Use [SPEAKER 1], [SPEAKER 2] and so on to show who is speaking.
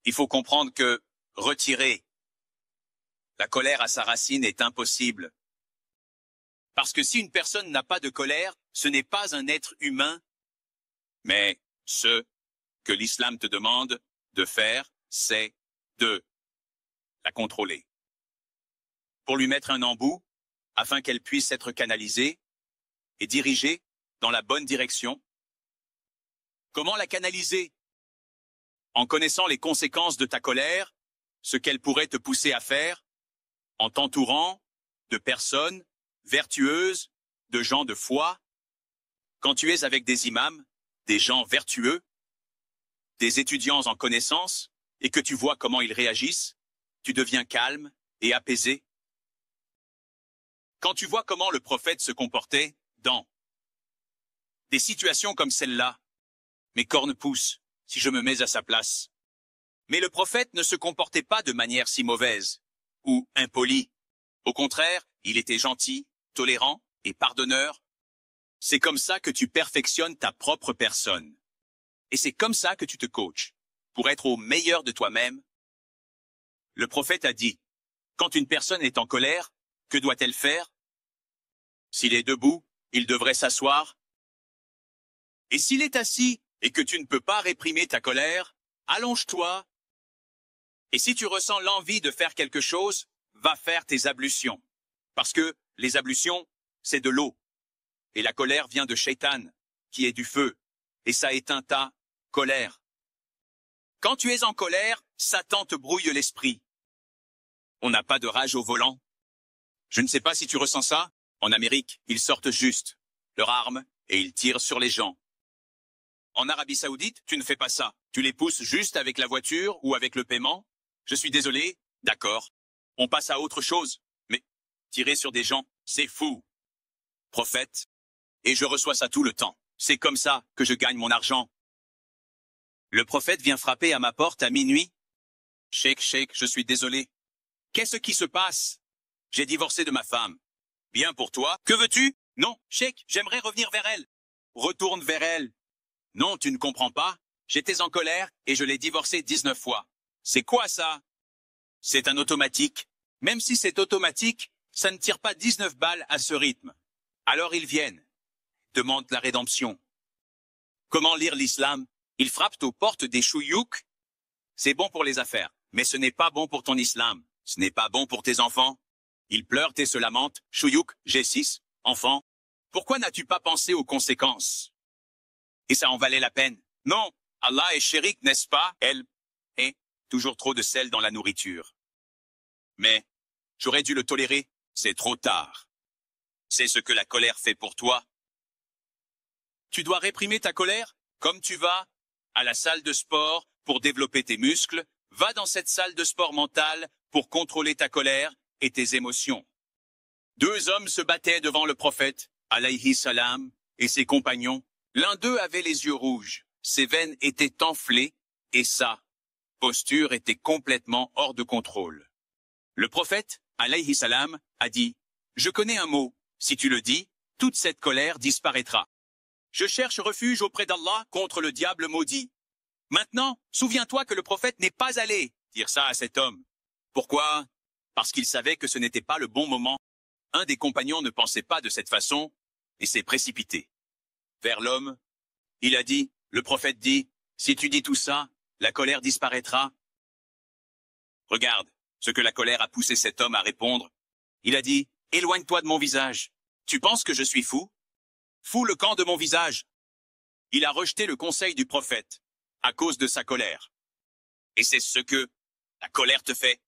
[SPEAKER 1] Il faut comprendre que retirer la colère à sa racine est impossible. Parce que si une personne n'a pas de colère, ce n'est pas un être humain. Mais ce que l'islam te demande de faire, c'est de la contrôler. Pour lui mettre un embout, afin qu'elle puisse être canalisée et dirigée dans la bonne direction. Comment la canaliser? En connaissant les conséquences de ta colère, ce qu'elle pourrait te pousser à faire, en t'entourant de personnes vertueuses, de gens de foi. Quand tu es avec des imams, des gens vertueux, des étudiants en connaissance, et que tu vois comment ils réagissent, tu deviens calme et apaisé. Quand tu vois comment le prophète se comportait dans des situations comme celle-là, mes cornes poussent si je me mets à sa place. Mais le prophète ne se comportait pas de manière si mauvaise ou impolie. Au contraire, il était gentil, tolérant et pardonneur. C'est comme ça que tu perfectionnes ta propre personne. Et c'est comme ça que tu te coaches, pour être au meilleur de toi-même. Le prophète a dit, quand une personne est en colère, que doit-elle faire? S'il est debout, il devrait s'asseoir. Et s'il est assis et que tu ne peux pas réprimer ta colère, allonge-toi. Et si tu ressens l'envie de faire quelque chose, va faire tes ablutions. Parce que les ablutions, c'est de l'eau. Et la colère vient de Shaitan, qui est du feu. Et ça éteint ta colère. Quand tu es en colère, Satan te brouille l'esprit. On n'a pas de rage au volant. Je ne sais pas si tu ressens ça. En Amérique, ils sortent juste leur arme et ils tirent sur les gens. En Arabie Saoudite, tu ne fais pas ça. Tu les pousses juste avec la voiture ou avec le paiement. Je suis désolé, d'accord. On passe à autre chose. Mais tirer sur des gens, c'est fou. Prophète. Et je reçois ça tout le temps. C'est comme ça que je gagne mon argent. Le prophète vient frapper à ma porte à minuit. Cheikh, je suis désolé. Qu'est-ce qui se passe? J'ai divorcé de ma femme. Bien pour toi. Que veux-tu? Non, Cheikh, j'aimerais revenir vers elle. Retourne vers elle. Non, tu ne comprends pas. J'étais en colère et je l'ai divorcée 19 fois. C'est quoi ça? C'est un automatique. Même si c'est automatique, ça ne tire pas 19 balles à ce rythme. Alors ils viennent. Demandent la rédemption. Comment lire l'islam? Ils frappent aux portes des chouyouks. C'est bon pour les affaires, mais ce n'est pas bon pour ton islam. Ce n'est pas bon pour tes enfants. Ils pleurent et se lamentent. Chouyouk, G6, enfant. Pourquoi n'as-tu pas pensé aux conséquences? Et ça en valait la peine. Non, Allah est chérik, n'est-ce pas? Elle est toujours trop de sel dans la nourriture. Mais j'aurais dû le tolérer. C'est trop tard. C'est ce que la colère fait pour toi. Tu dois réprimer ta colère comme tu vas à la salle de sport pour développer tes muscles. Va dans cette salle de sport mentale pour contrôler ta colère et tes émotions. 2 hommes se battaient devant le prophète, alayhi salam, et ses compagnons. L'un d'eux avait les yeux rouges, ses veines étaient enflées, et sa posture était complètement hors de contrôle. Le prophète, alayhi salam, a dit, « Je connais un mot, si tu le dis, toute cette colère disparaîtra. Je cherche refuge auprès d'Allah contre le diable maudit. Maintenant, souviens-toi que le prophète n'est pas allé dire ça à cet homme. Pourquoi? Parce qu'il savait que ce n'était pas le bon moment. Un des compagnons ne pensait pas de cette façon et s'est précipité vers l'homme. Il a dit, le prophète dit, si tu dis tout ça, la colère disparaîtra. Regarde ce que la colère a poussé cet homme à répondre. Il a dit, éloigne-toi de mon visage. Tu penses que je suis fou? Fous le camp de mon visage. Il a rejeté le conseil du prophète à cause de sa colère. Et c'est ce que la colère te fait.